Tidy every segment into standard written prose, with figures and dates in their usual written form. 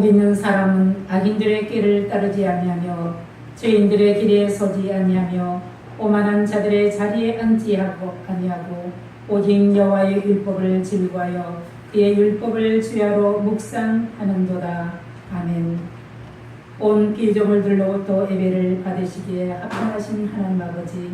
복 있는 사람은 악인들의 길을 따르지 아니하며 죄인들의 길에 서지 아니하며 오만한 자들의 자리에 앉지 아니하고 오직 여호와의 율법을 즐거하여 그의 율법을 주야로 묵상하는도다. 아멘. 온 피조물들로부터 예배를 받으시기에 합당하신 하나님 아버지,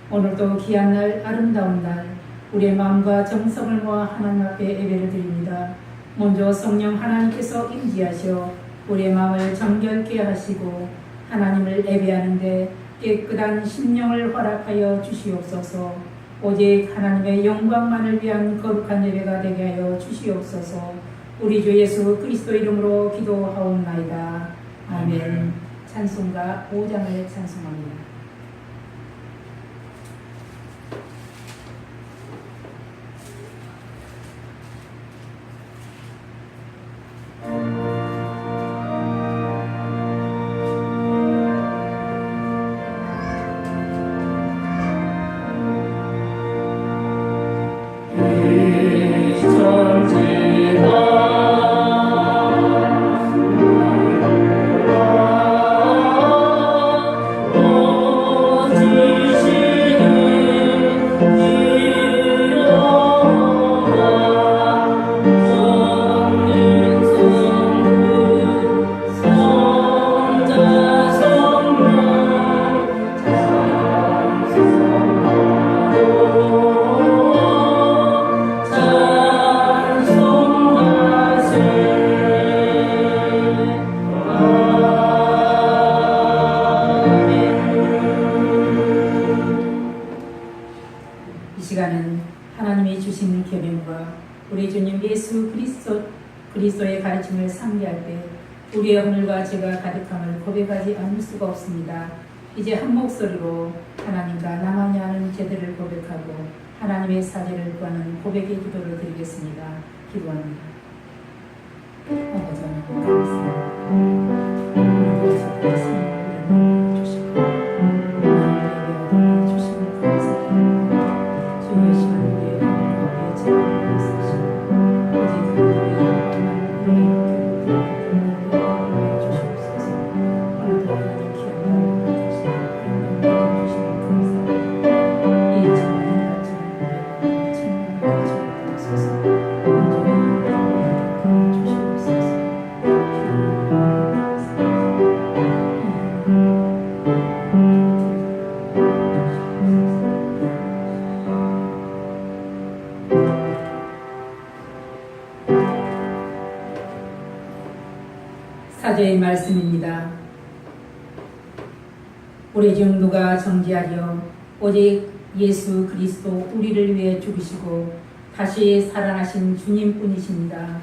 오늘도 귀한 날, 아름다운 날, 우리의 마음과 정성을 모아 하나님 앞에 예배를 드립니다. 먼저 성령 하나님께서 임재하셔 우리의 마음을 정결케 하시고 하나님을 예배하는데 깨끗한 심령을 허락하여 주시옵소서. 오직 하나님의 영광만을 위한 거룩한 예배가 되게 하여 주시옵소서. 우리 주 예수 그리스도 이름으로 기도하옵나이다. 아멘. 찬송가 5장을 찬송합니다. Oh 계명과 우리 주님 예수 그리스도의 가르침을 상기할 때 우리의 오늘과 죄가 가득함을 고백하지 않을 수가 없습니다. 이제 한 목소리로 하나님과 나만이 아는 죄들을 고백하고 하나님의 사죄를 구하는 고백의 기도를 드리겠습니다. 기도합니다. 아버지 하나님 감사합니다. 사제의 말씀입니다. 우리 중 누가 정죄하려 오직 예수 그리스도 우리를 위해 죽으시고 다시 살아나신 주님뿐이십니다.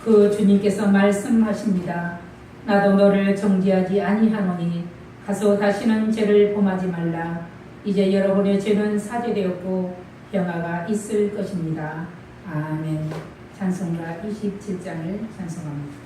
그 주님께서 말씀하십니다. 나도 너를 정죄하지 아니하노니 가서 다시는 죄를 범하지 말라. 이제 여러분의 죄는 사죄되었고 평화가 있을 것입니다. 아멘. 찬송가 27장을 찬송합니다.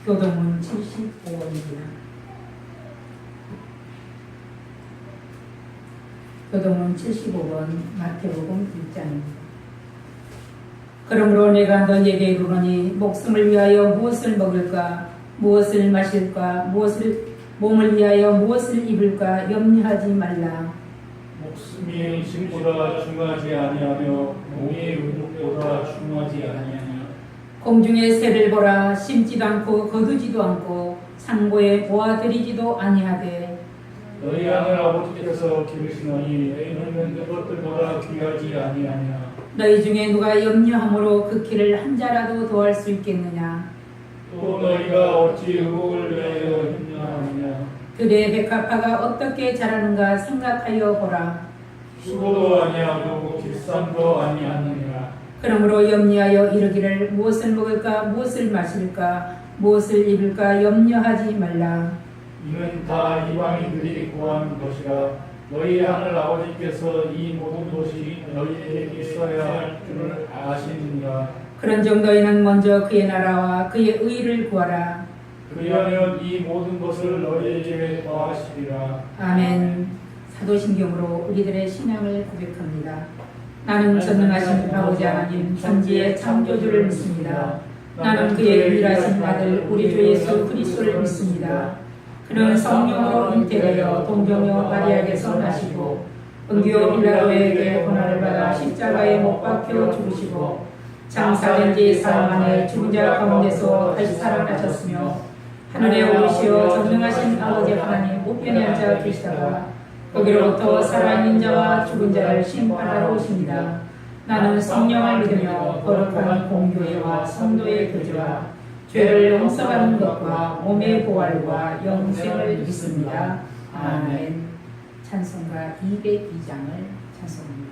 교동은 75원입니다. 교동은 75원 마태복음 1장입니다. 그러므로 내가 너희에게 이르노니 목숨을 위하여 무엇을 먹을까 무엇을 마실까 무엇을 몸을 위하여 무엇을 입을까 염려하지 말라. 목숨이 음식보다 중하지 아니하며 몸이 의복보다 중하지 아니하냐. 공중의 새를 보라. 심지도 않고 거두지도 않고 창고에 모아들이지도 아니하되 너희 하늘 아버지께서 기르시노니 너희는 그것들보다 귀하지 아니하냐. 너희 중에 누가 염려함으로 그 키를 한 자라도 더할 수 있겠느냐. 또 너희가 어찌 의복을 위하여 염려하느냐. 그대의 백합화가 어떻게 자라는가 생각하여 보라. 수고도 아니하고 길쌈도 아니하느니라. 그러므로 염려하여 이르기를 무엇을 먹을까 무엇을 마실까 무엇을 입을까 염려하지 말라. 이는 다 이방인들이 구하는 것이라. 너희 하늘 아버지께서 이 모든 것이 너희에게 있어야 할 줄을 아시느니라. 그런즉 너희는 먼저 그의 나라와 그의 의를 구하라. 그리하면 이 모든 것을 너희에게 더하시리라. 아멘. 사도신경으로 우리들의 신앙을 고백합니다. 나는 전능하신 아버지 하나님 천지의 창조주를 믿습니다. 나는 그의 유일하신 아들 우리 주 예수 그리스도를 믿습니다. 그는 성령으로 잉태되어 동정녀 마리아에게서 나시고 본디오 빌라도에게 고난을 받아 십자가에 못 박혀 죽으시고 장사된 지 사흘 만에 죽은 자 가운데서 다시 살아나셨으며 하늘에 오르시어 전능하신 아버지 하나님 우편에 앉아 계시다가 거기로부터 살아있는 자와 죽은 자를 심판하러 오십니다. 나는 성령을 믿으며 거룩한 공교회와 성도의 교제와 죄를 용서하는 것과 몸의 부활과 영생을 믿습니다. 아멘. 찬송가 202장을 찬송합니다.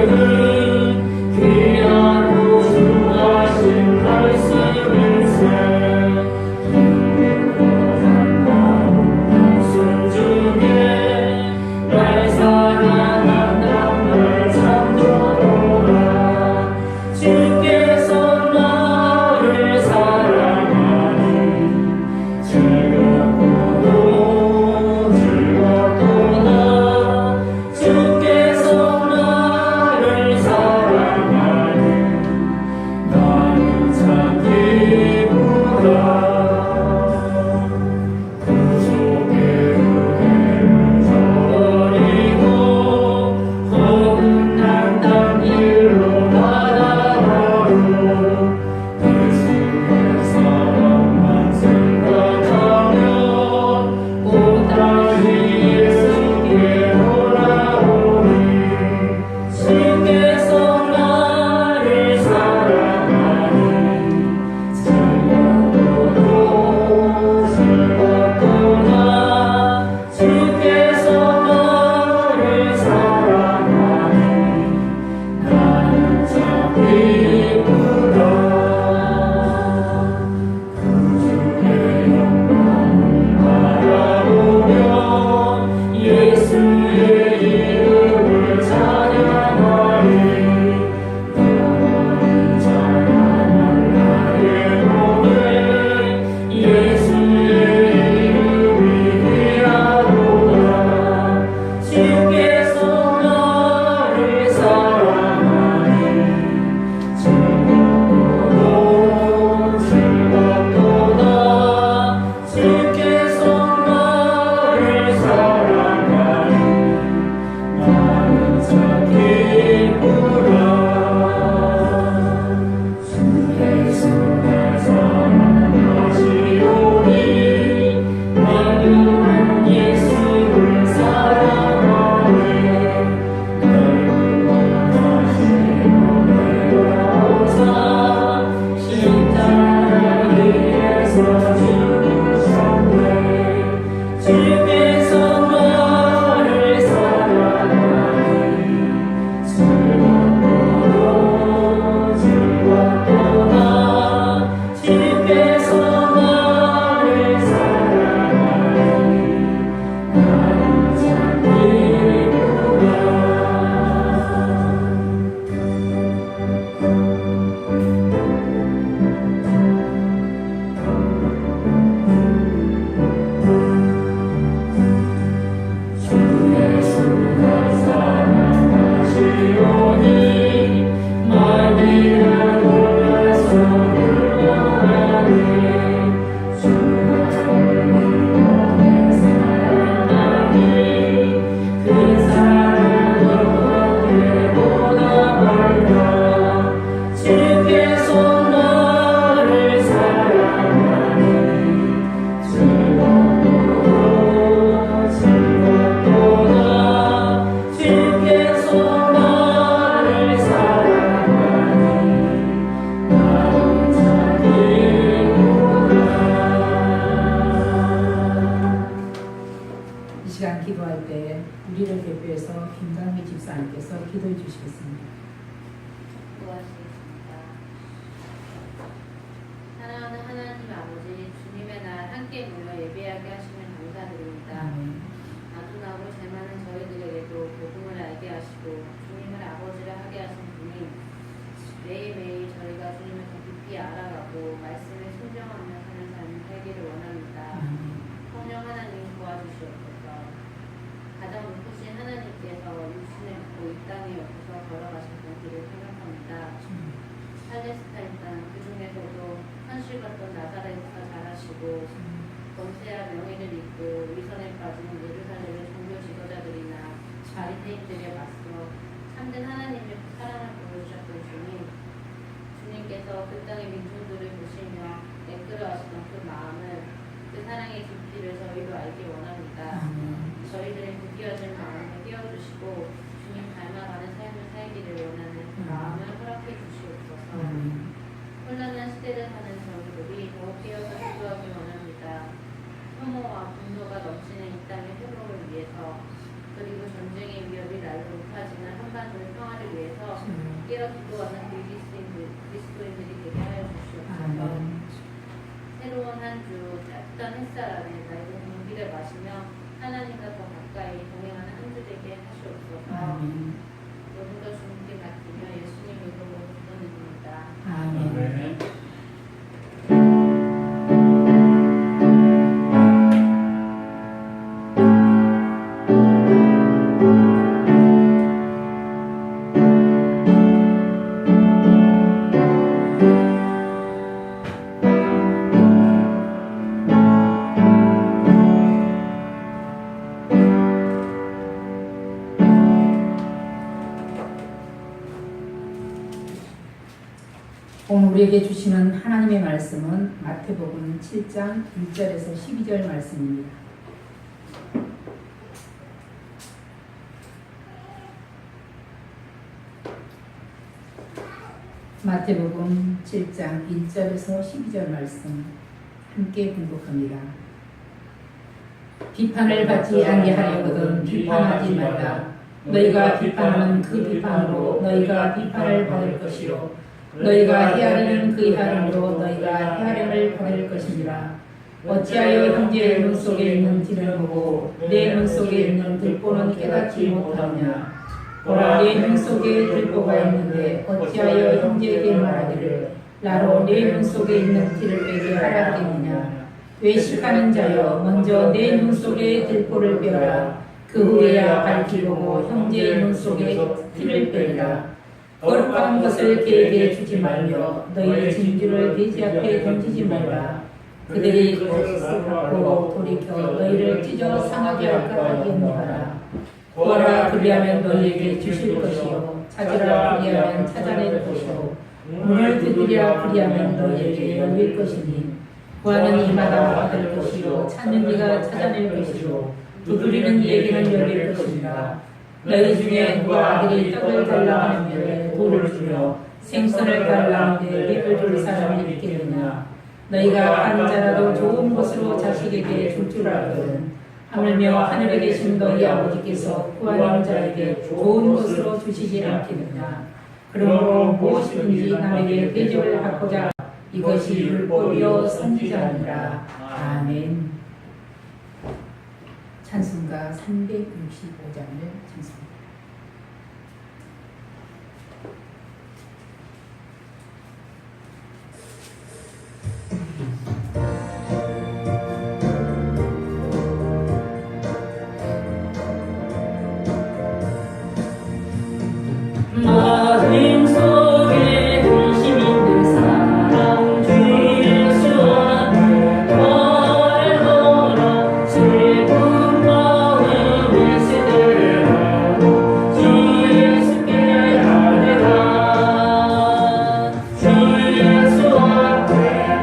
심책은 귀하고 중하신 말씀일세. 기도할 때 우리를 대표해서 김강미 집사님께서 기도해 주시겠습니다. 기도하시겠습니다. 사랑하는 하나님 아버지, 주님의 날 함께 모여 예배하게 하시면 감사드립니다. 아둔하고 죄 많은 저희들에게도 복음을 알게 하시고 주님을 아버지를 하게 하신 분이 매일매일 저희가 주님을 더 깊이 알아가고 말씀에 순종하며 사는 삶을 살기를 원합니다. 성령 하나님 도와주시옵소서. 가장 높으신 하나님께서 육신을 입고 이 땅에 오셔서 걸어가신 길을 생각합니다. 팔레스타인 땅, 그 중에서도 현실 같던 나사렛에서 자라시고 권세와 명예를 잇고 위선에 빠진 예루살렘의 종교 지도자들이나 바리새인들에 맞서 참된 하나님의 사랑을 보여주셨던 주님께서 그 땅의 민중들을 보시며 애끓여하시던 그 마음을, 그 사랑의 깊이를 저희도 알기 원합니다. 저희들의 굳기어진 마음을 띄워주시고 주님 닮아가는 삶을 살기를 원하는 마음을 허락해 주시옵소서. 혼란한 시대를 사는 저희들이 더욱 깨어서 기도하기 원합니다. 혐오와 분노가 넘치는 이 땅의 회복을 위해서, 그리고 전쟁의 위협이 날로 높아지는 한반도의 평화를 위해서 깨어 기도하는 그리스도인들이 되게 하여 주시옵소서. 새로운 한 주 따뜻한 햇살 아래 맑은 공기를 마시며 하나님과 더 가까이 동행하는 한 주 되게 하시옵소서. 모든 것 주님께 맡기며 예수님 이름으로 기도드립니다. 아멘. 오늘 우리에게 주시는 하나님의 말씀은 마태복음 7장 1절에서 12절 말씀입니다. 마태복음 7장 1절에서 12절 말씀 함께 공독합니다. 비판을 받지 않게 하려거든 비판하지 말라. 너희가 비판하는 그 비판으로 너희가 비판을 받을 것이요 너희가 헤아리는 그 헤아림으로 너희가 헤아림을 받을 것이니라. 어찌하여 형제의 눈 속에 있는 티를 보고 내 눈 속에 있는 들보는 깨닫지 못하느냐. 보라, 내 눈 속에 들보가 있는데 어찌하여 형제에게 말하기를 나로 내 눈 속에 있는 티를 빼게 하라겠느냐. 외식하는 자여, 먼저 내 눈 속에 들보를 빼라. 그 후에야 밝히 보고 형제의 눈 속에 티를 빼리라. 거룩한 것을 그에게 주지 말며 너희 진주를 돼지 앞에 던지지 말라. 그들이 그것을 갖고 돌이켜 너희를 찢어 상하게 할까 하겠느니라. 구하라, 그리하면 너희에게 주실 것이요 찾으라, 그리하면 찾아낼 것이요 문을 두드리라, 그리하면 너희에게 열릴 것이니. 구하는 이마다 받을 것이요 찾는 이가 찾아낼 것이요 두드리는 이에게는 열릴 것이니라. 너희 중에 누가 아들이 떡을 달라 하는데 돌을 주며 생선을 달라 하는데 립을 줄 사람이 있겠느냐. 너희가 한 자라도 좋은 것으로 자식에게 줄 줄 알거든 하물며 하늘에 계신 너희 아버지께서 구하는 자에게 좋은 것으로 주시지 않겠느냐. 그러므로 무엇이든지 남에게 대접을 받고자 이것이 율법이요 선지자니라. 아멘. 찬송가 365장을 찬송합니다. 마음 속에 근심 있는 사람 주 예수 앞에 걸어라. 슬픈 마음을 세대라. 주 예수께 아뢰라. 주 예수 앞에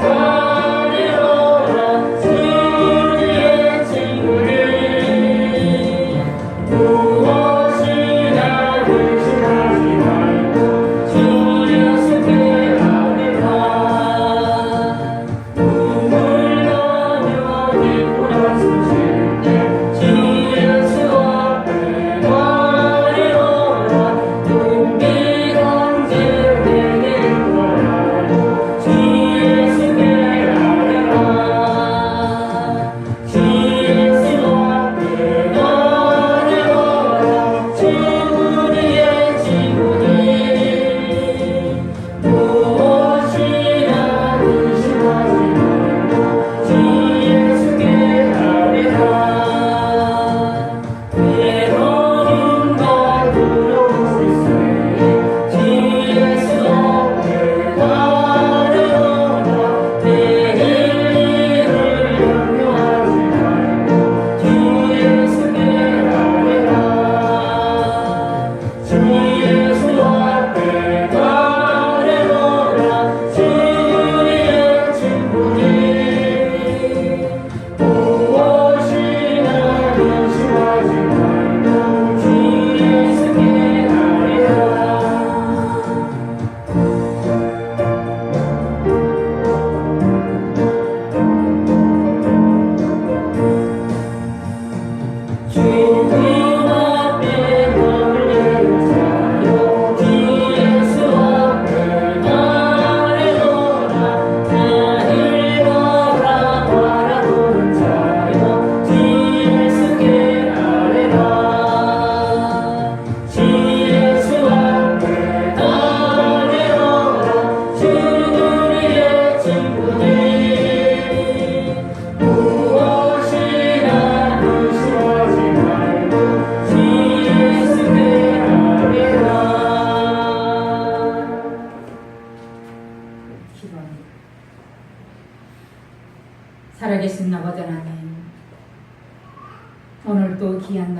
걸어라. 주의 친구들 무엇이나 근심하지 말고 주 예수께 아뢰라. 눈물 나며 기쁘다 숨쉴 때 주 예수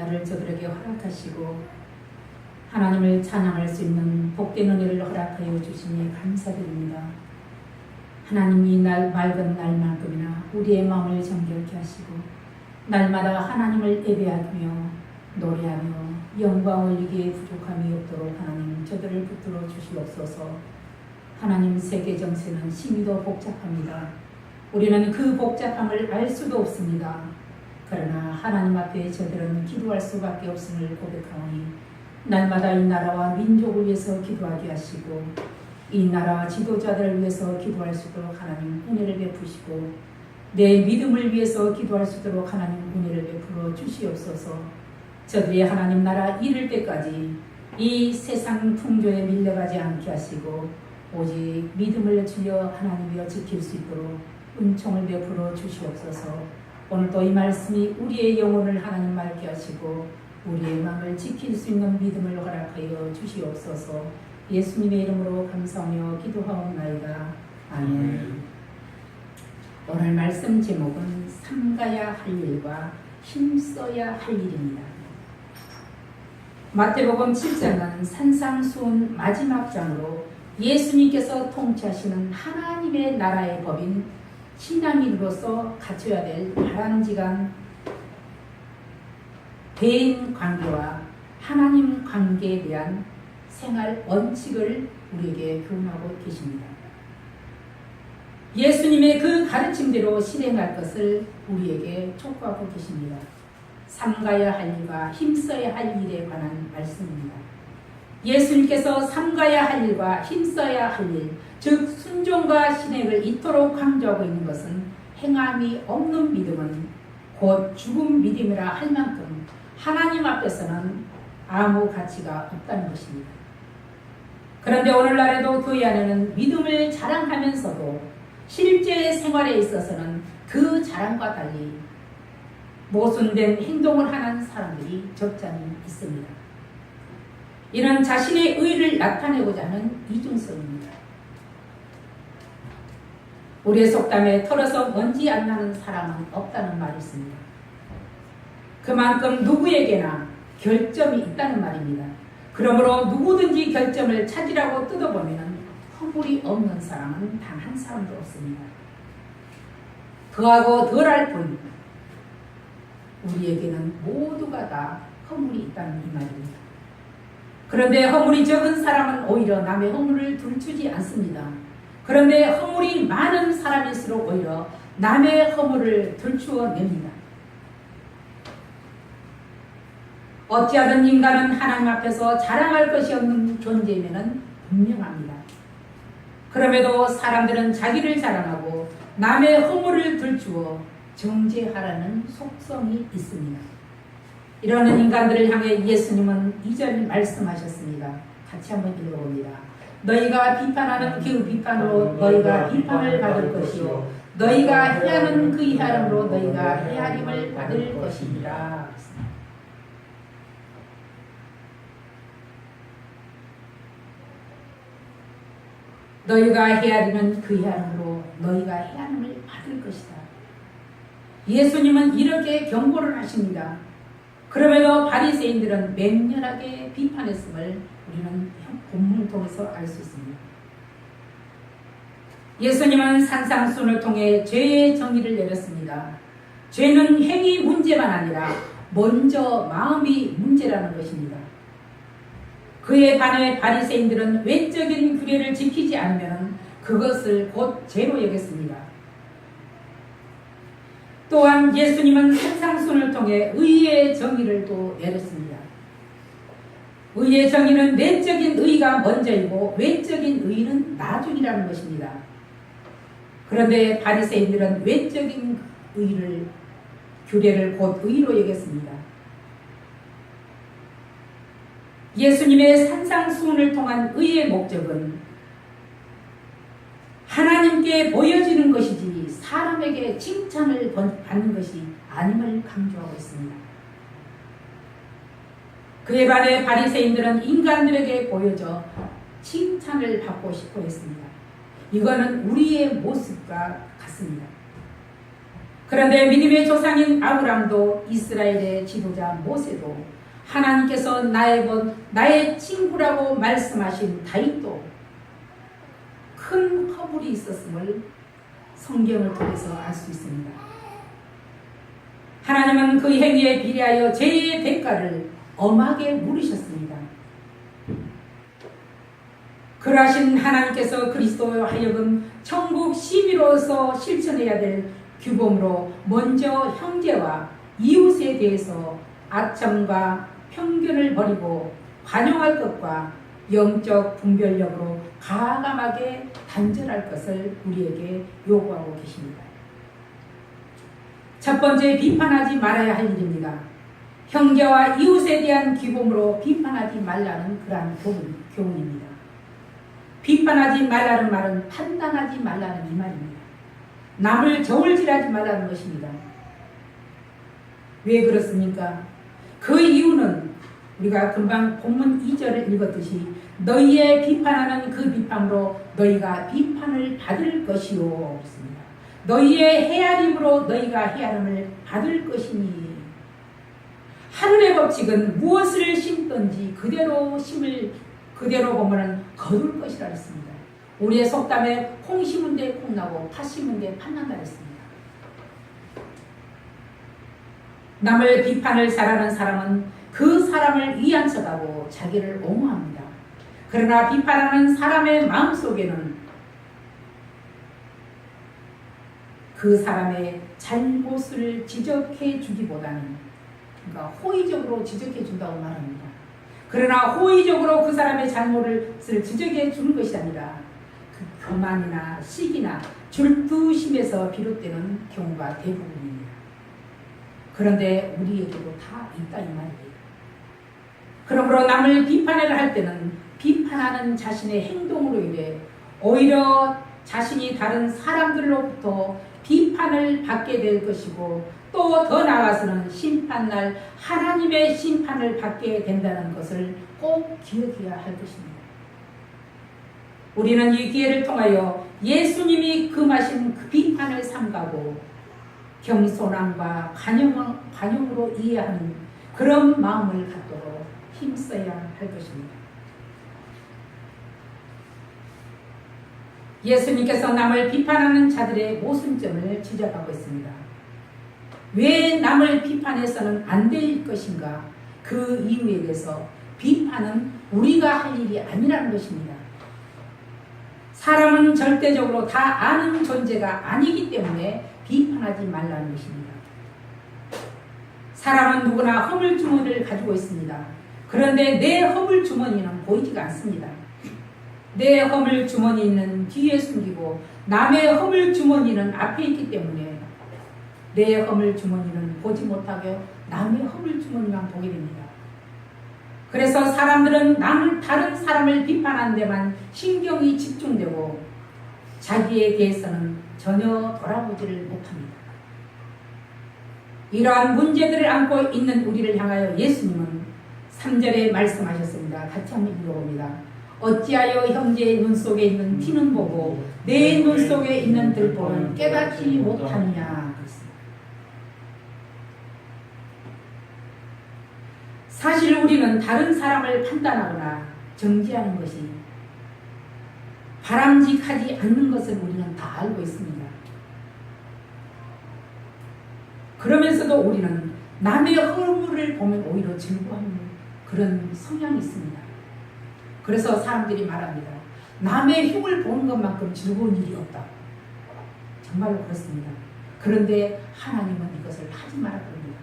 날을 저들에게 허락하시고 하나님을 찬양할 수 있는 복된 은혜를 허락하여 주시니 감사드립니다. 하나님 이 날 맑은 날만큼이나 우리의 마음을 정결케 하시고 날마다 하나님을 예배하며 노래하며 영광 올리기에 부족함이 없도록 하나님 저들을 붙들어 주시옵소서. 하나님 세계 정세는 심히도 복잡합니다. 우리는 그 복잡함을 알 수도 없습니다. 그러나 하나님 앞에 저들은 기도할 수밖에 없음을 고백하오니 날마다 이 나라와 민족을 위해서 기도하게 하시고 이 나라 지도자들을 위해서 기도할 수 있도록 하나님 은혜를 베푸시고 내 믿음을 위해서 기도할 수 있도록 하나님 은혜를 베풀어 주시옵소서. 저들이 하나님 나라 이를 때까지 이 세상 풍조에 밀려가지 않게 하시고 오직 믿음을 주여 하나님이여 지킬 수 있도록 은총을 베풀어 주시옵소서. 오늘도 이 말씀이 우리의 영혼을 하나님 맑게 하시고 우리의 마음을 지킬 수 있는 믿음을 허락하여 주시옵소서. 예수님의 이름으로 감사하며 기도하옵나이다. 아멘. 오늘 말씀 제목은 삼가야 할 일과 힘써야 할 일입니다. 마태복음 7장은 산상수훈 마지막 장으로 예수님께서 통치하시는 하나님의 나라의 법인 신앙인으로서 갖춰야 될 바람직한 대인 관계와 하나님 관계에 대한 생활 원칙을 우리에게 교훈하고 계십니다. 예수님의 그 가르침대로 실행할 것을 우리에게 촉구하고 계십니다. 삼가야 할 일과 힘써야 할 일에 관한 말씀입니다. 예수님께서 삼가야 할 일과 힘써야 할 일, 즉 순종과 신행을 이토록 강조하고 있는 것은 행함이 없는 믿음은 곧 죽은 믿음이라 할 만큼 하나님 앞에서는 아무 가치가 없다는 것입니다. 그런데 오늘날에도 교회 안에는 믿음을 자랑하면서도 실제 생활에 있어서는 그 자랑과 달리 모순된 행동을 하는 사람들이 적잖이 있습니다. 이는 자신의 의를 나타내고자 하는 이중성입니다. 우리의 속담에 털어서 먼지 안 나는 사람은 없다는 말이 있습니다. 그만큼 누구에게나 결점이 있다는 말입니다. 그러므로 누구든지 결점을 찾으라고 뜯어보면 허물이 없는 사람은 단 한 사람도 없습니다. 더하고 덜할 뿐 우리에게는 모두가 다 허물이 있다는 이 말입니다. 그런데 허물이 적은 사람은 오히려 남의 허물을 들추지 않습니다. 그런데 허물이 많은 사람일수록 오히려 남의 허물을 들추어냅니다. 어찌하든 인간은 하나님 앞에서 자랑할 것이 없는 존재임에는 분명합니다. 그럼에도 사람들은 자기를 자랑하고 남의 허물을 들추어 정죄하라는 속성이 있습니다. 이러는 인간들을 향해 예수님은 2절 말씀하셨습니다. 같이 한번 읽어봅니다. 너희가 비판하는 그 비판으로 너희가 비판을 받을 것이요 너희가 해하는 그 해함으로 너희가 해하림을 받을 것이니라. 너희가 헤아리는 그 헤아림으로 너희가 헤아림을 받을 것이다. 예수님은 이렇게 경고를 하십니다. 그럼에도 바리새인들은 맹렬하게 비판했음을 우리는 본문을 통해서 알 수 있습니다. 예수님은 산상수훈을 통해 죄의 정의를 내렸습니다. 죄는 행위 문제만 아니라 먼저 마음이 문제라는 것입니다. 그에 반해 바리새인들은 외적인 규례를 지키지 않으면 그것을 곧 죄로 여겼습니다. 또한 예수님은 산상수훈을 통해 의의 정의를 또 내렸습니다. 의의 정의는 내적인 의가 먼저이고 외적인 의는 나중이라는 것입니다. 그런데 바리새인들은 외적인 의를 규례를 곧 의로 여겼습니다. 예수님의 산상수훈을 통한 의의 목적은 하나님께 보여지는 것이지 사람에게 칭찬을 받는 것이 아님을 강조하고 있습니다. 그에 반해 바리새인들은 인간들에게 보여져 칭찬을 받고 싶어 했습니다. 이거는 우리의 모습과 같습니다. 그런데 믿음의 조상인 아브람도 이스라엘의 지도자 모세도 하나님께서 나의 친구라고 말씀하신 다윗도 큰 허물이 있었음을 성경을 통해서 알 수 있습니다. 하나님은 그 행위에 비례하여 죄의 대가를 엄하게 물으셨습니다. 그러하신 하나님께서 그리스도로 하여금 천국 시비로서 실천해야 될 규범으로 먼저 형제와 이웃에 대해서 아첨과 편견을 버리고 관용할 것과 영적 분별력으로 과감하게 단절할 것을 우리에게 요구하고 계십니다. 첫 번째, 비판하지 말아야 할 일입니다. 형제와 이웃에 대한 규범으로 비판하지 말라는 그러한 교훈입니다. 비판하지 말라는 말은 판단하지 말라는 이 말입니다. 남을 저울질하지 말라는 것입니다. 왜 그렇습니까? 그 이유는 우리가 금방 본문 2절을 읽었듯이 너희의 비판하는 그 비판으로 너희가 비판을 받을 것이요 그렇습니다. 너희의 헤아림으로 너희가 헤아림을 받을 것이니 하늘의 법칙은 무엇을 심든지 그대로 보면은 거둘 것이라 했습니다. 우리의 속담에 콩 심은 데 콩 나고 팥 심은 데 팥 난다 했습니다. 남을 비판을 잘하는 사람은 그 사람을 위한 척하고 자기를 옹호합니다. 그러나 비판하는 사람의 마음속에는 그 사람의 잘못을 지적해 주기보다는 그러니까 호의적으로 지적해 준다고 말합니다. 그러나 호의적으로 그 사람의 잘못을 지적해 주는 것이 아니라 그 교만이나 시기나 질투심에서 비롯되는 경우가 대부분입니다. 그런데 우리에게도 다 있다 이 말이에요. 그러므로 남을 비판을 할 때는 비판하는 자신의 행동으로 인해 오히려 자신이 다른 사람들로부터 비판을 받게 될 것이고 또 더 나아가서는 심판날 하나님의 심판을 받게 된다는 것을 꼭 기억해야 할 것입니다. 우리는 이 기회를 통하여 예수님이 금하신 그 비판을 삼가고 겸손함과 관용으로 이해하는 그런 마음을 갖도록 힘써야 할 것입니다. 예수님께서 남을 비판하는 자들의 모순점을 지적하고 있습니다. 왜 남을 비판해서는 안 될 것인가? 그 이유에 대해서 비판은 우리가 할 일이 아니라는 것입니다. 사람은 절대적으로 다 아는 존재가 아니기 때문에 비판하지 말라는 것입니다. 사람은 누구나 허물주머니를 가지고 있습니다. 그런데 내 허물주머니는 보이지가 않습니다. 내 허물주머니는 뒤에 숨기고 남의 허물주머니는 앞에 있기 때문에 내 허물주머니는 보지 못하게 남의 허물주머니만 보게 됩니다. 그래서 사람들은 다른 사람을 비판하는 데만 신경이 집중되고 자기에 대해서는 전혀 돌아보지를 못합니다. 이러한 문제들을 안고 있는 우리를 향하여 예수님은 3절에 말씀하셨습니다. 같이 한번 읽어봅니다. 어찌하여 형제의 눈 속에 있는 티는 보고 내 눈 속에 있는 들보는 깨닫지 못하느냐. 사실 우리는 다른 사람을 판단하거나 정지하는 것이 바람직하지 않는 것을 우리는 다 알고 있습니다. 그러면서도 우리는 남의 허물을 보면 오히려 즐거워하는 그런 성향이 있습니다. 그래서 사람들이 말합니다. 남의 흉을 보는 것만큼 즐거운 일이 없다. 정말로 그렇습니다. 그런데 하나님은 이것을 하지 말라고 합니다.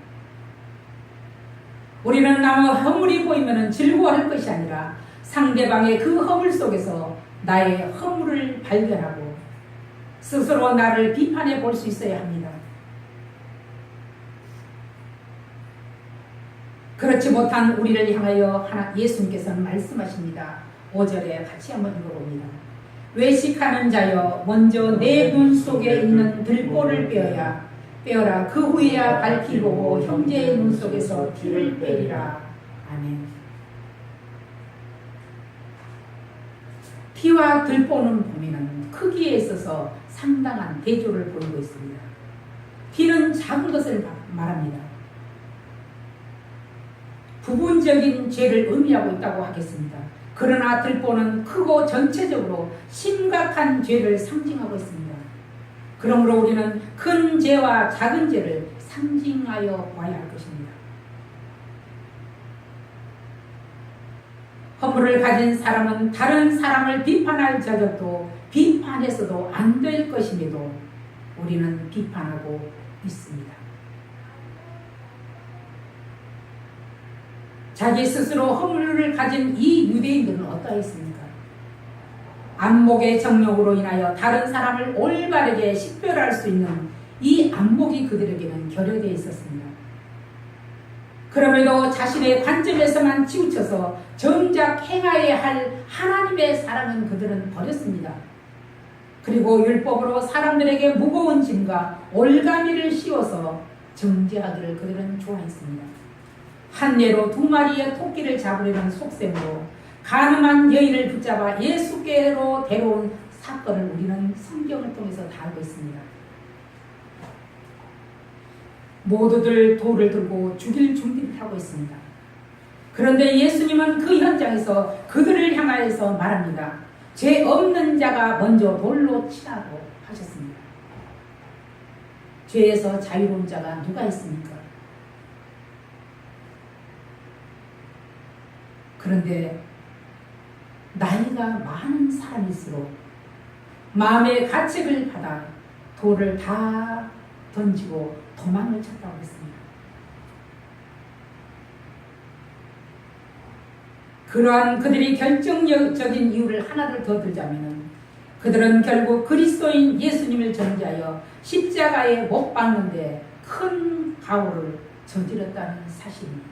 우리는 남의 허물이 보이면 즐거워할 것이 아니라 상대방의 그 허물 속에서 나의 허물을 발견하고 스스로 나를 비판해 볼 수 있어야 합니다. 그렇지 못한 우리를 향하여 예수님께서는 말씀하십니다. 5절에 같이 한번 읽어봅니다. 외식하는 자여 먼저 내 눈 속에 있는 들보를 빼어라. 그 후에야 밝히 보고 형제의 눈 속에서 티를 빼리라. 아멘. 티와 들보는 보면 크기에 있어서 상당한 대조를 보이고 있습니다. 비는 작은 것을 말합니다. 부분적인 죄를 의미하고 있다고 하겠습니다. 그러나 들보는 크고 전체적으로 심각한 죄를 상징하고 있습니다. 그러므로 우리는 큰 죄와 작은 죄를 상징하여 봐야 할 것입니다. 허물을 가진 사람은 다른 사람을 비판할 자격도 비판해서도 안 될 것임에도 우리는 비판하고 있습니다. 자기 스스로 허물을 가진 이 유대인들은 어떠했습니까? 안목의 정욕으로 인하여 다른 사람을 올바르게 식별할 수 있는 이 안목이 그들에게는 결여되어 있었습니다. 그럼에도 자신의 관점에서만 치우쳐서 정작 행하여야 할 하나님의 사랑은 그들은 버렸습니다. 그리고 율법으로 사람들에게 무거운 짐과 올가미를 씌워서 정죄하기를 그들은 좋아했습니다. 한 예로 2마리의 토끼를 잡으려는 속셈으로 가늠한 여인을 붙잡아 예수께로 데려온 사건을 우리는 성경을 통해서 다 알고 있습니다. 모두들 돌을 들고 죽일 준비를 하고 있습니다. 그런데 예수님은 그 현장에서 그들을 향하여서 말합니다. 죄 없는 자가 먼저 돌로 치라고 하셨습니다. 죄에서 자유로운 자가 누가 있습니까? 그런데 나이가 많은 사람일수록 마음의 가책을 받아 돌을 다 던지고 도망을 쳤다고 했습니다. 그러한 그들이 결정적인 이유를 하나를 더 들자면 그들은 결국 그리스도인 예수님을 전제하여 십자가에 못 박는데 큰 가오를 저질렀다는 사실입니다.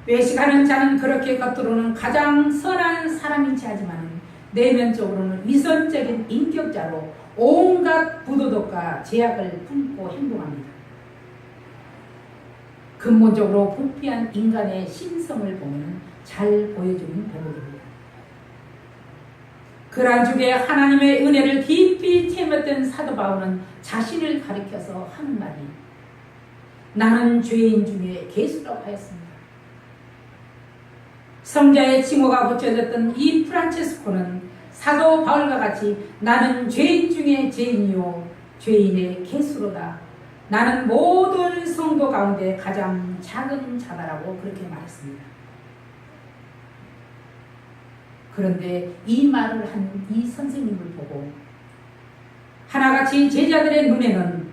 외식하는 자는 그렇게 겉으로는 가장 선한 사람인지 하지만 내면적으로는 위선적인 인격자로 온갖 부도덕과 제약을 품고 행동합니다. 근본적으로 부패한 인간의 심성을 보면 잘 보여주는 대목입니다. 그러한 중에 하나님의 은혜를 깊이 체험했던 사도 바울은 자신을 가리켜서 하는 말이 나는 죄인 중에 괴수라고 하였습니다. 성자의 칭호가 붙여졌던 이 프란체스코는 사도 바울과 같이 나는 죄인 중에 죄인이요 죄인의 괴수로다. 나는 모든 성도 가운데 가장 작은 자다라고 그렇게 말했습니다. 그런데 이 말을 한 이 선생님을 보고 하나같이 제자들의 눈에는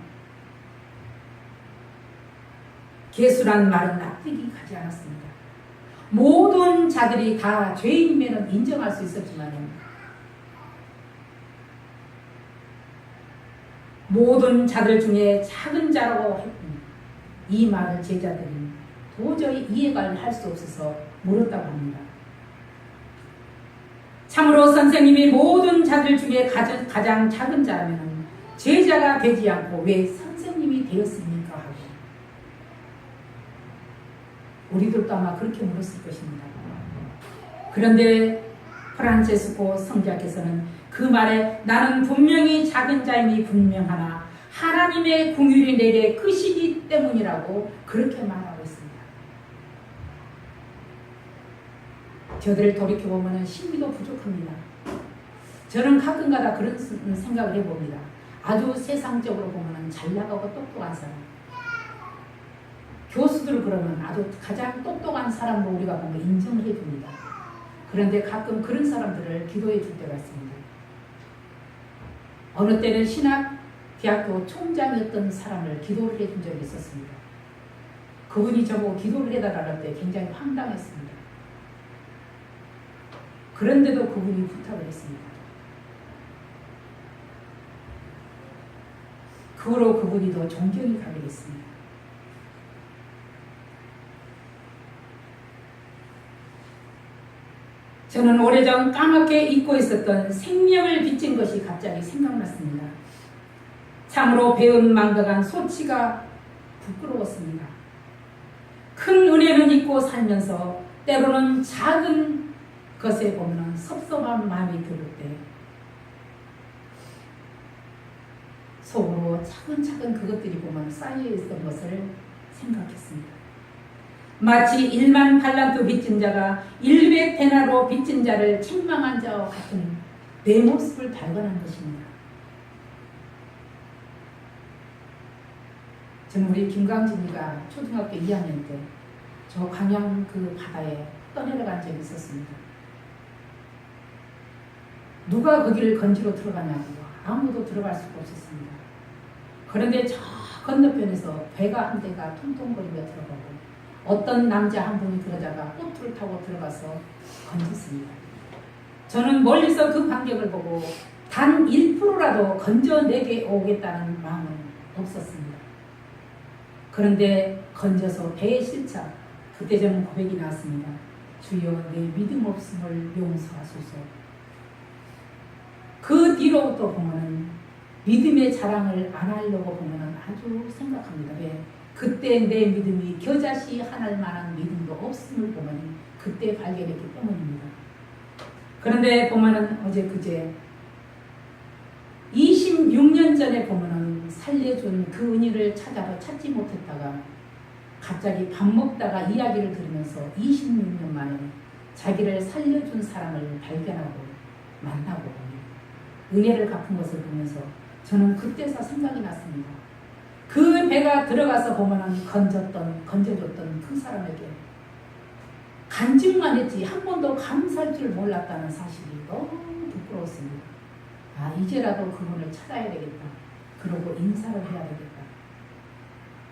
괴수란 말은 납득이 가지 않았습니다. 모든 자들이 다 죄인임에는 인정할 수 있었지만 모든 자들 중에 작은 자라고 했던 이 말을 제자들이 도저히 이해가 할 수 없어서 물었다고 합니다. 참으로 선생님이 모든 자들 중에 가장 작은 자라면 제자가 되지 않고 왜 선생님이 되었습니까? 하고 우리들도 아마 그렇게 물었을 것입니다. 그런데 프란체스코 성자께서는 그 말에 나는 분명히 작은 자임이 분명하나 하나님의 긍휼이 내게 크시기 때문이라고 그렇게 말하고 있습니다. 저들을 돌이켜보면 신비도 부족합니다. 저는 가끔가다 그런 생각을 해봅니다. 아주 세상적으로 보면 잘나가고 똑똑한 사람, 교수들 그러면 아주 가장 똑똑한 사람으로 우리가 보면 인정을 해줍니다. 그런데 가끔 그런 사람들을 기도해 줄 때가 있습니다. 어느 때는 신학대학교 총장이었던 사람을 기도를 해준 적이 있었습니다. 그분이 저보고 기도를 해달라고 할 때 굉장히 황당했습니다. 그런데도 그분이 부탁을 했습니다. 그 후로 그분이 더 존경이 가게 됐습니다. 저는 오래전 까맣게 잊고 있었던 생명을 비친 것이 갑자기 생각났습니다. 참으로 배은망덕한 소치가 부끄러웠습니다. 큰 은혜는 잊고 살면서 때로는 작은 것에 보면 섭섭한 마음이 들 때 속으로 그리고 차근차근 그것들이 보면 쌓여있던 것을 생각했습니다. 마치 1만 달란트 빚진 자가 100데나로 빚진 자를 책망한 자와 같은 내 모습을 발견한 것입니다. 저는 우리 김광진이가 초등학교 2학년 때 저 광양 그 바다에 떠내려간 적이 있었습니다. 누가 거기를 건지로 들어가냐고 아무도 들어갈 수가 없었습니다. 그런데 저 건너편에서 배가 한 대가 통통거리며 들어가고 어떤 남자 한 분이 그러다가 보트를 타고 들어가서 건졌습니다. 저는 멀리서 그 광경을 보고 단 1%라도 건져내게 오겠다는 마음은 없었습니다. 그런데 건져서 배에 실차 그때 저는 고백이 나왔습니다. 주여 내 믿음 없음을 용서하소서. 그 뒤로부터 보면은 믿음의 자랑을 안 하려고 보면은 아주 생각합니다. 왜? 그때 내 믿음이 겨자씨 하나할 만한 믿음도 없음을 보면 그때 발견했기 때문입니다. 그런데 보면은 어제 그제 26년 전에 보면은 살려준 그 은혜를 찾지 못했다가 갑자기 밥 먹다가 이야기를 들으면서 26년 만에 자기를 살려준 사람을 발견하고 만나고 은혜를 갚은 것을 보면서 저는 그때서 생각이 났습니다. 그 배가 들어가서 보면은 건져줬던 그 사람에게 간증만 했지 한 번도 감사할 줄 몰랐다는 사실이 너무 부끄러웠습니다. 아, 이제라도 그분을 찾아야 되겠다. 그러고 인사를 해야 되겠다.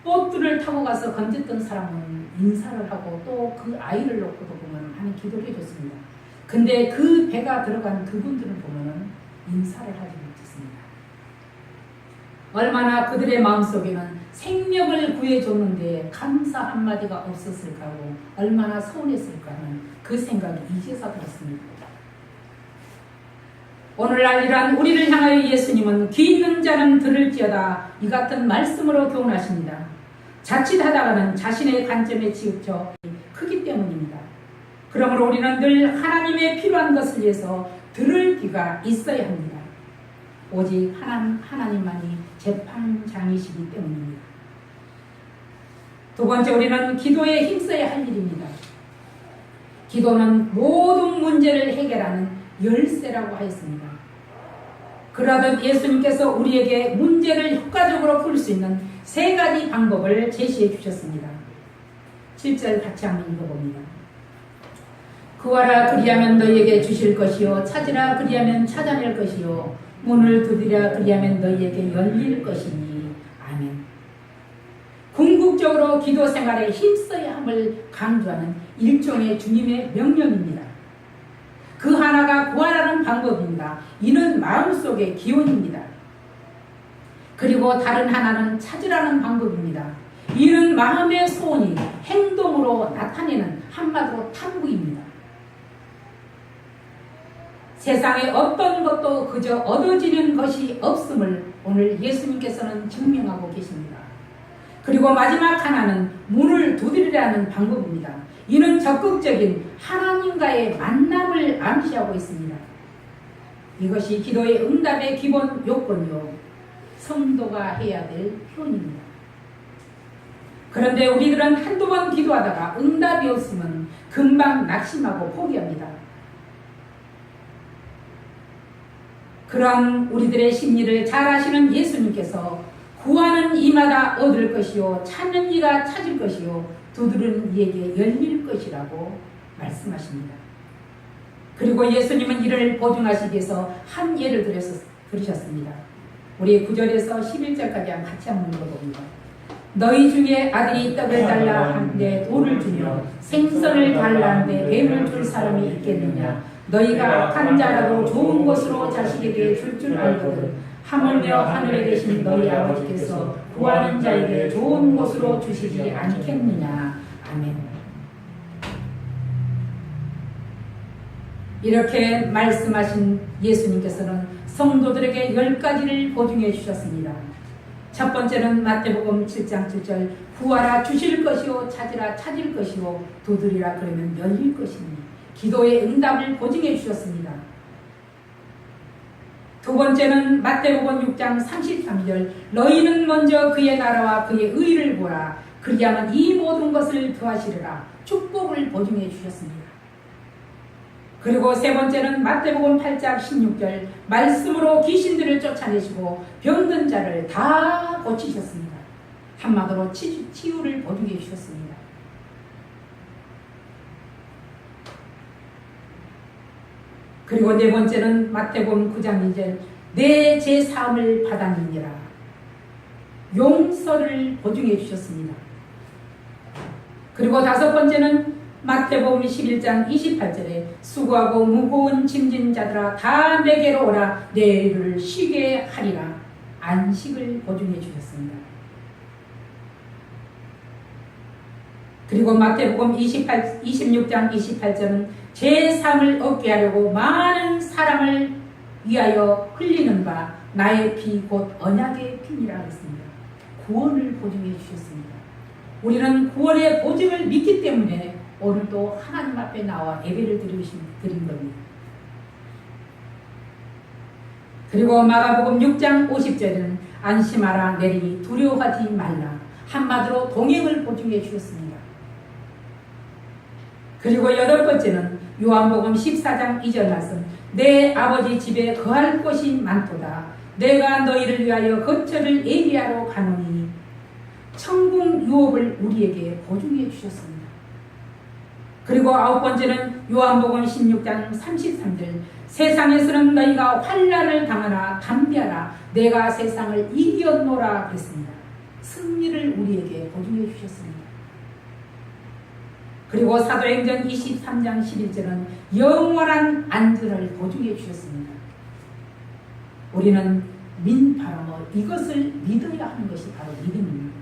보트를 타고 가서 건졌던 사람은 인사를 하고 또 그 아이를 놓고도 보면 하는 기도를 해줬습니다. 근데 그 배가 들어간 그분들을 보면은 인사를 하지 못했습니다. 얼마나 그들의 마음속에는 생명을 구해줬는데 감사 한마디가 없었을까 하고 얼마나 서운했을까 하는 그 생각이 이제서 들었습니다. 오늘날 이러한 우리를 향하여 예수님은 귀 있는 자는 들을지어다 이 같은 말씀으로 교훈하십니다. 자칫하다가는 자신의 관점에 치우쳐 크기 때문입니다. 그러므로 우리는 늘 하나님의 필요한 것을 위해서 들을 귀가 있어야 합니다. 오직 하나님만이 재판장이시기 때문입니다. 두 번째, 우리는 기도에 힘써야 할 일입니다. 기도는 모든 문제를 해결하는 열쇠라고 하였습니다. 그러던 예수님께서 우리에게 문제를 효과적으로 풀 수 있는 3가지 방법을 제시해 주셨습니다. 7절 같이 한번 읽어봅니다. 구하라 그리하면 너희에게 주실 것이요 찾으라 그리하면 찾아낼 것이요 문을 두드리라 그리하면 너희에게 열릴 것이니. 아멘. 궁극적으로 기도 생활에 힘써야 함을 강조하는 일종의 주님의 명령입니다. 그 하나가 구하라는 방법입니다. 이는 마음속의 기원입니다. 그리고 다른 하나는 찾으라는 방법입니다. 이는 마음의 소원이 행동으로 나타내는 한마디로 탐구입니다. 세상에 어떤 것도 그저 얻어지는 것이 없음을 오늘 예수님께서는 증명하고 계십니다. 그리고 마지막 하나는 문을 두드리라는 방법입니다. 이는 적극적인 하나님과의 만남을 암시하고 있습니다. 이것이 기도의 응답의 기본 요건이요 성도가 해야 될 표현입니다. 그런데 우리들은 한두 번 기도하다가 응답이 없으면 금방 낙심하고 포기합니다. 그러한 우리들의 심리를 잘 아시는 예수님께서 구하는 이마다 얻을 것이요 찾는 이가 찾을 것이요 두드리는 이에게 열릴 것이라고 말씀하십니다. 그리고 예수님은 이를 보증하시기 위해서 한 예를 들으셨습니다. 우리 9절에서 11절까지 같이 한번 읽어봅니다. 너희 중에 아들이 떡을 달라 하는데 돌을 주며 생선을 달라 하는데 뱀을 줄 사람이 있겠느냐. 너희가 악한 자라도 좋은 것으로 자식에게 줄 줄 알거든 하물며 하늘에 계신 너희 아버지께서 구하는 자에게 좋은 것으로 주시지 않겠느냐. 아멘. 이렇게 말씀하신 예수님께서는 성도들에게 10가지를 보증해 주셨습니다. 첫 번째는 마태복음 7장 7절 구하라 주실 것이요 찾으라 찾을 것이요 두드리라 그러면 열릴 것이니 기도의 응답을 보증해 주셨습니다. 두 번째는 마태복음 6장 33절 너희는 먼저 그의 나라와 그의 의를 보라 그리하면 이 모든 것을 더하시리라 축복을 보증해 주셨습니다. 그리고 세 번째는 마태복음 8장 16절 말씀으로 귀신들을 쫓아내시고 병든 자를 다 고치셨습니다. 한마디로 치유를 보증해 주셨습니다. 그리고 네 번째는 마태복음 9장 2절 내 제사함을 받았느니라 용서를 보증해 주셨습니다. 그리고 다섯 번째는 마태복음 11장 28절에 수고하고 무거운 짐진 자들아 다 내게로 오라 내일을 쉬게 하리라 안식을 보증해 주셨습니다. 그리고 마태복음 26장 28절은 제3을 얻게 하려고 많은 사람을 위하여 흘리는 바 나의 피 곧 언약의 피니라 했습니다. 구원을 보증해 주셨습니다. 우리는 구원의 보증을 믿기 때문에 오늘도 하나님 앞에 나와 예배를 드린 겁니다. 그리고 마가복음 6장 50절에는 안심하라 내리니 두려워하지 말라 한마디로 동행을 보증해 주셨습니다. 그리고 여덟 번째는 요한복음 14장 2절 말씀 내 아버지 집에 거할 곳이 많도다 내가 너희를 위하여 거처를 예비하러 가노니 천국 유업을 우리에게 보증해 주셨습니다. 그리고 아홉 번째는 요한복음 16장 33절 세상에서는 너희가 환난을 당하나 담대하라 내가 세상을 이겼노라 그랬습니다. 승리를 우리에게 보증해 주셨습니다. 그리고 사도행전 23장 11절은 영원한 안전을 보증해 주셨습니다. 우리는 민파라며 이것을 믿어야 하는 것이 바로 믿음입니다.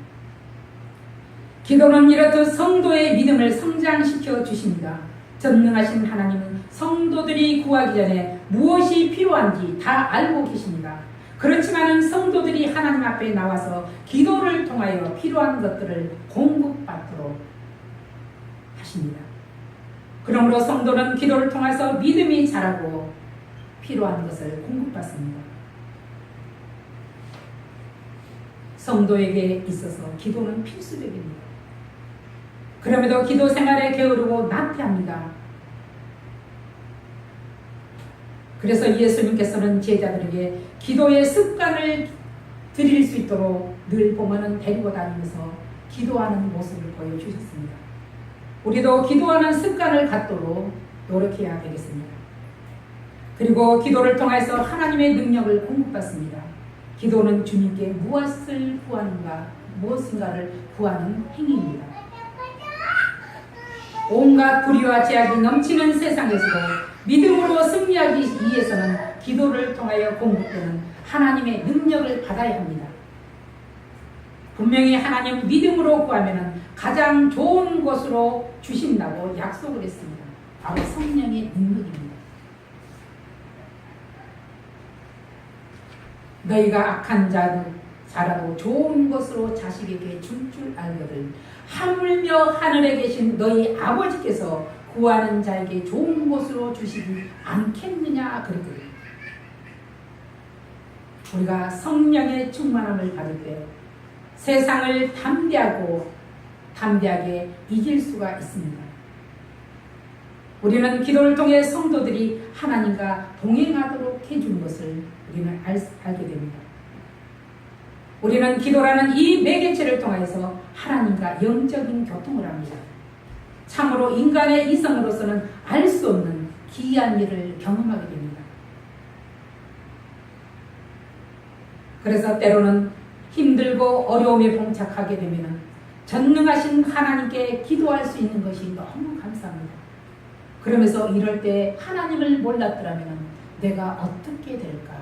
기도는 이렇듯 성도의 믿음을 성장시켜 주십니다. 전능하신 하나님은 성도들이 구하기 전에 무엇이 필요한지 다 알고 계십니다. 그렇지만 성도들이 하나님 앞에 나와서 기도를 통하여 필요한 것들을 공급받도록 하십니다. 그러므로 성도는 기도를 통해서 믿음이 자라고 필요한 것을 공급받습니다. 성도에게 있어서 기도는 필수적입니다. 그럼에도 기도 생활에 게으르고 나태합니다. 그래서 예수님께서는 제자들에게 기도의 습관을 들일 수 있도록 늘 보면은 데리고 다니면서 기도하는 모습을 보여주셨습니다. 우리도 기도하는 습관을 갖도록 노력해야 되겠습니다. 그리고 기도를 통해서 하나님의 능력을 공급받습니다. 기도는 주님께 무엇을 구하는가, 무엇인가를 구하는 행위입니다. 온갖 불의와 제약이 넘치는 세상에서도 믿음으로 승리하기 위해서는 기도를 통하여 공급되는 하나님의 능력을 받아야 합니다. 분명히 하나님 믿음으로 구하면 가장 좋은 것으로 주신다고 약속을 했습니다. 바로 성령의 능력입니다. 너희가 악한 자라도 좋은 것으로 자식에게 줄 알거든 하물며 하늘에 계신 너희 아버지께서 구하는 자에게 좋은 것으로 주시지 않겠느냐 그랬거든요. 우리가 성령의 충만함을 받을 때 세상을 담대하게 이길 수가 있습니다. 우리는 기도를 통해 성도들이 하나님과 동행하도록 해준 것을 우리는 알게 됩니다. 우리는 기도라는 이 매개체를 통해서 하나님과 영적인 교통을 합니다. 참으로 인간의 이성으로서는 알 수 없는 기이한 일을 경험하게 됩니다. 그래서 때로는 힘들고 어려움에 봉착하게 되면 전능하신 하나님께 기도할 수 있는 것이 너무 감사합니다. 그러면서 이럴 때 하나님을 몰랐더라면 내가 어떻게 될까?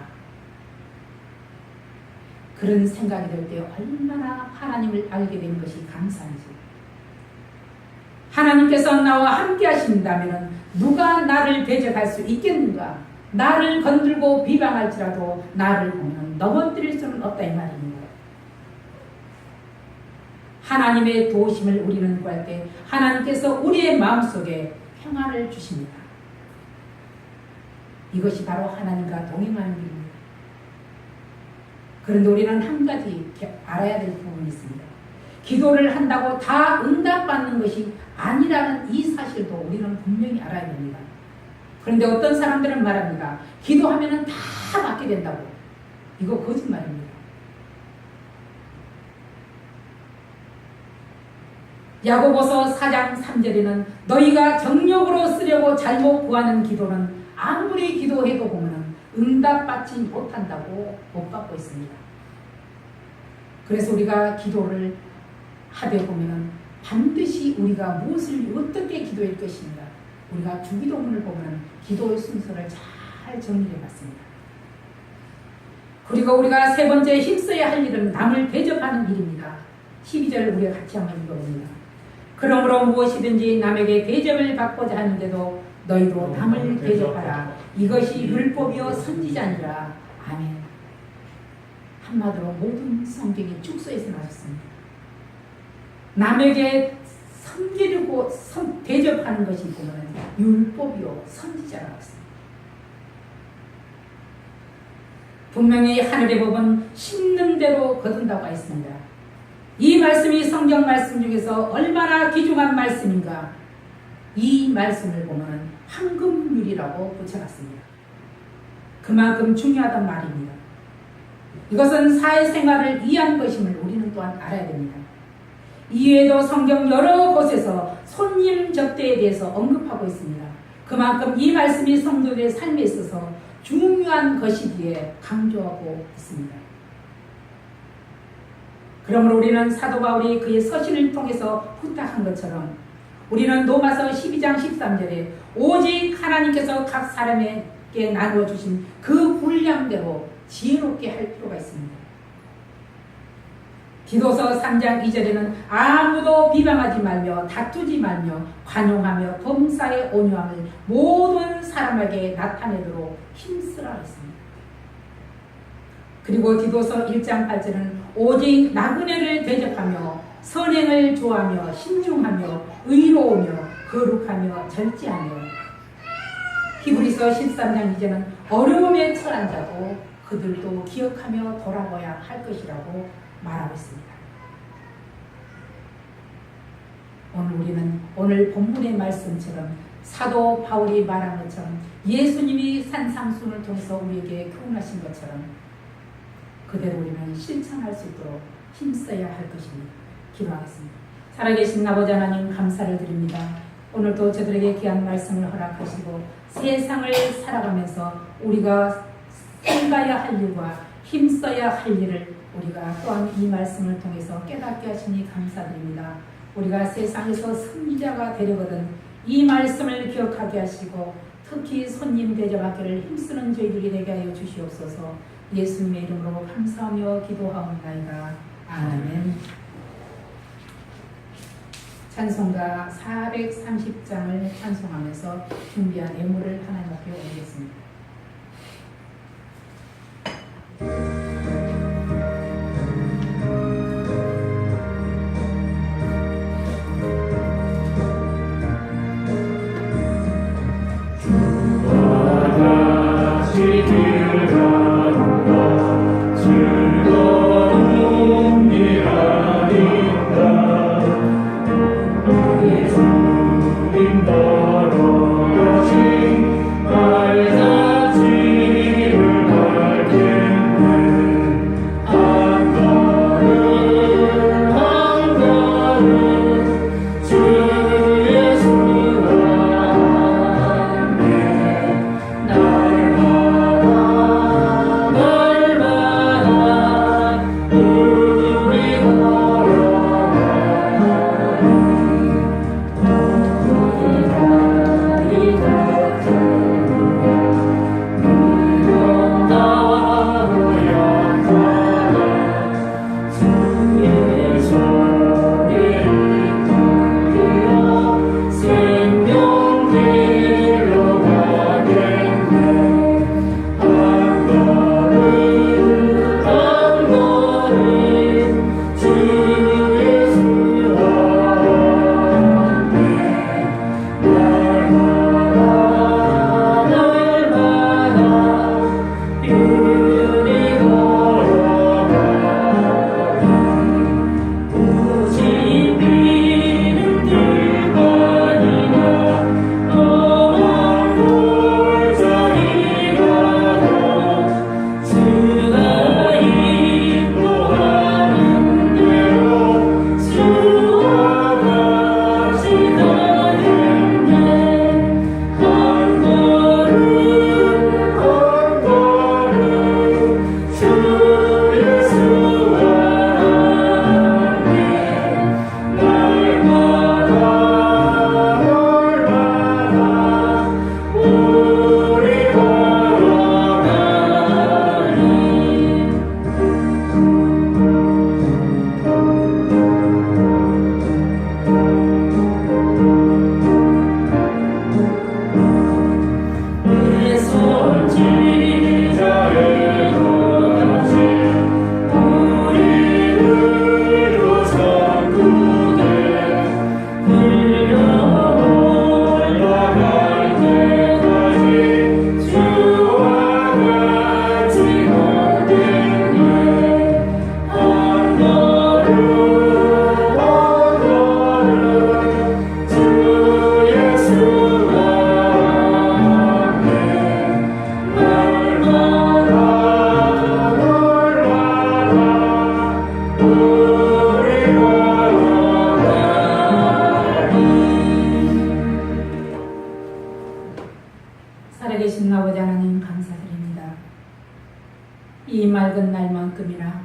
그런 생각이 들 때 얼마나 하나님을 알게 되는 것이 감사한지. 하나님께서 나와 함께 하신다면 누가 나를 대적할 수 있겠는가? 나를 건들고 비방할지라도 나를 보면 넘어뜨릴 수는 없다 이 말입니다. 하나님의 도우심을 우리는 구할 때 하나님께서 우리의 마음속에 평안을 주십니다. 이것이 바로 하나님과 동행하는 일입니다. 그런데 우리는 한 가지 알아야 될 부분이 있습니다. 기도를 한다고 다 응답받는 것이 아니라는 이 사실도 우리는 분명히 알아야 됩니다. 그런데 어떤 사람들은 말합니다. 기도하면 다 받게 된다고. 이거 거짓말입니다. 야고보서 4장 3절에는 너희가 정욕으로 쓰려고 잘못 구하는 기도는 아무리 기도해도 보면 응답받지 못한다고 못 받고 있습니다. 그래서 우리가 기도를 하되 보면 반드시 우리가 무엇을 어떻게 기도할 것인가, 우리가 주기도문을 보면 기도의 순서를 잘 정리해 봤습니다. 그리고 우리가 세 번째 힘써야 할 일은 남을 대접하는 일입니다. 12절을 우리가 같이 한번 읽어봅니다. 그러므로 무엇이든지 남에게 대접을 받고자 하는데도 너희도 남을 대접하라. 이것이 율법이요 선지자니라. 아멘. 한마디로 모든 성경이 축소해서 나왔습니다. 남에게 섬기려고 대접하는 것이 보면 율법이요 선지자라고 했습니다. 분명히 하늘의 법은 심는 대로 거둔다고 했습니다. 이 말씀이 성경 말씀 중에서 얼마나 귀중한 말씀인가. 이 말씀을 보면 황금률이라고 붙여놨습니다. 그만큼 중요하단 말입니다. 이것은 사회생활을 위한 것임을 우리는 또한 알아야 됩니다. 이외에도 성경 여러 곳에서 손님 접대에 대해서 언급하고 있습니다. 그만큼 이 말씀이 성도들의 삶에 있어서 중요한 것이기에 강조하고 있습니다. 그러므로 우리는 사도 바울이 그의 서신을 통해서 부탁한 것처럼 우리는 로마서 12장 13절에 오직 하나님께서 각 사람에게 나누어 주신 그 분량대로 지혜롭게 할 필요가 있습니다. 디도서 3장 2절에는 아무도 비방하지 말며 다투지 말며 관용하며 범사에 온유함을 모든 사람에게 나타내도록 힘쓰라 했습니다. 그리고 디도서 1장 8절은 오직 나그네를 대접하며 선행을 좋아하며 신중하며 의로우며 거룩하며 절제하며 히브리서 13장 2절은 어려움에 처한 자도 그들도 기억하며 돌아봐야 할 것이라고 말하고 있습니다. 오늘 본문의 말씀처럼 사도 바울이 말한 것처럼 예수님이 산상순을 통해서 우리에게 교훈하신 것처럼 그대로 우리는 실천할 수 있도록 힘써야 할 것입니다. 기도하겠습니다. 살아계신 아버지 하나님 감사를 드립니다. 오늘도 저들에게 귀한 말씀을 허락하시고 세상을 살아가면서 우리가 생각해야 할 일과 힘써야 할 일을 우리가 또한 이 말씀을 통해서 깨닫게 하시니 감사드립니다. 우리가 세상에서 승리자가 되려거든 이 말씀을 기억하게 하시고 특히 손님 대접하기를 힘쓰는 저희들이 되게 하여 주시옵소서. 예수님의 이름으로 감사하며 기도하옵나이다. 아멘. 찬송가 430장을 찬송하면서 준비한 예물을 하나님 앞에 올리겠습니다. 날 자취를 밝힌 되신 아버지 하나님 감사드립니다. 이 맑은 날만큼이나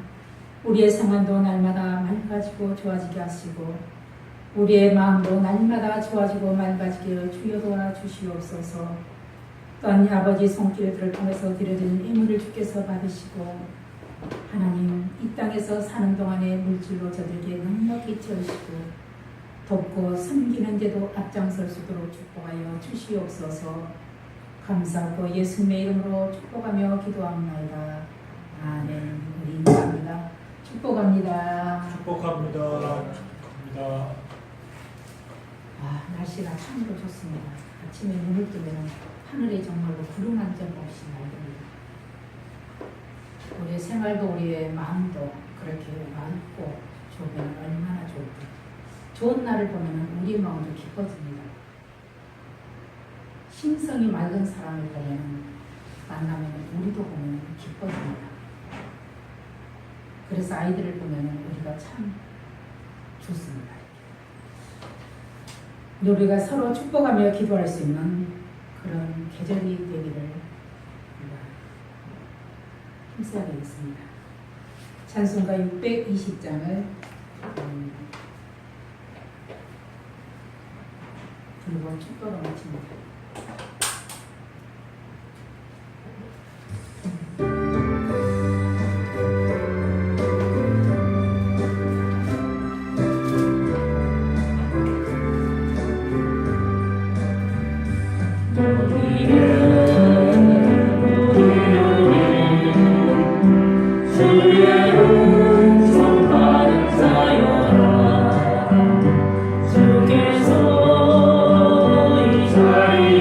우리의 생활도 날마다 맑아지고 좋아지게 하시고 우리의 마음도 날마다 좋아지고 맑아지게 주여 도와주시옵소서. 또한 아버지 손길들을 통해서 드려지는 예물을 주께서 받으시고 하나님 이 땅에서 사는 동안에 물질로 저들에게 능력이 채우시고 돕고 섬기는 데도 앞장설 수 있도록 축복하여 주시옵소서. 감사하고 예수님의 이름으로 축복하며 기도합나이다. 아멘. 우리 인사합니다. 축복합니다. 축복합니다. 날씨가 참으로 좋습니다. 아침에 눈을 뜨면 하늘에 정말로 구름 한 점 없이 맑습니다. 우리의 생활도 우리의 마음도 그렇게 맑고 좋으면 얼마나 좋을까. 좋은 날을 보면 우리의 마음도 기뻐집니다. 심성이 맑은 사람을 만나면 우리도 보면 기뻐집니다. 그래서 아이들을 보면 우리가 참 좋습니다. 우리가 서로 축복하며 기도할 수 있는 그런 계절이 되기를 우리가 힘써야 되겠습니다. 찬송가 620장을 불고 축복을 마칩니다. 주께서 이 자리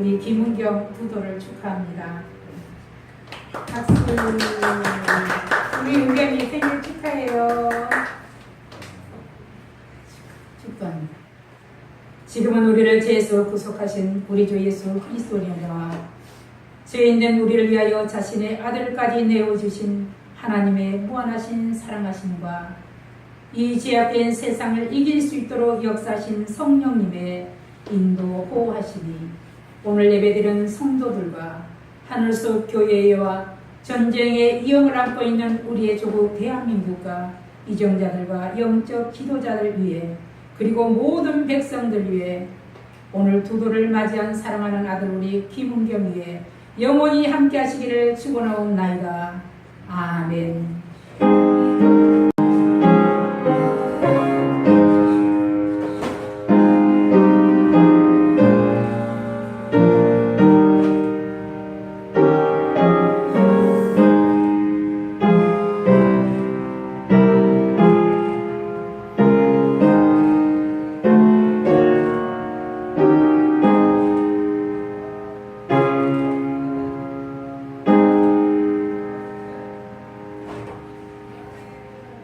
우리 김은경 부도를 축하합니다. 박수. 우리 은경이 생일 축하해요. 축하합니다. 지금은 우리를 죄에서 구속하신 우리 주 예수 그리스도님과 죄 있는 우리를 위하여 자신의 아들까지 내어주신 하나님의 무한하신 사랑하심과 이 죄악된 세상을 이길 수 있도록 역사하신 성령님의 인도 호하심이 오늘 예배드린 성도들과 하늘속 교회와 전쟁의 위험을 안고 있는 우리의 조국 대한민국과 이정자들과 영적 기도자들 위해 그리고 모든 백성들 위해 오늘 두도를 맞이한 사랑하는 아들 우리 김은경 위에 영원히 함께 하시기를 축원하옵나이다. 아멘.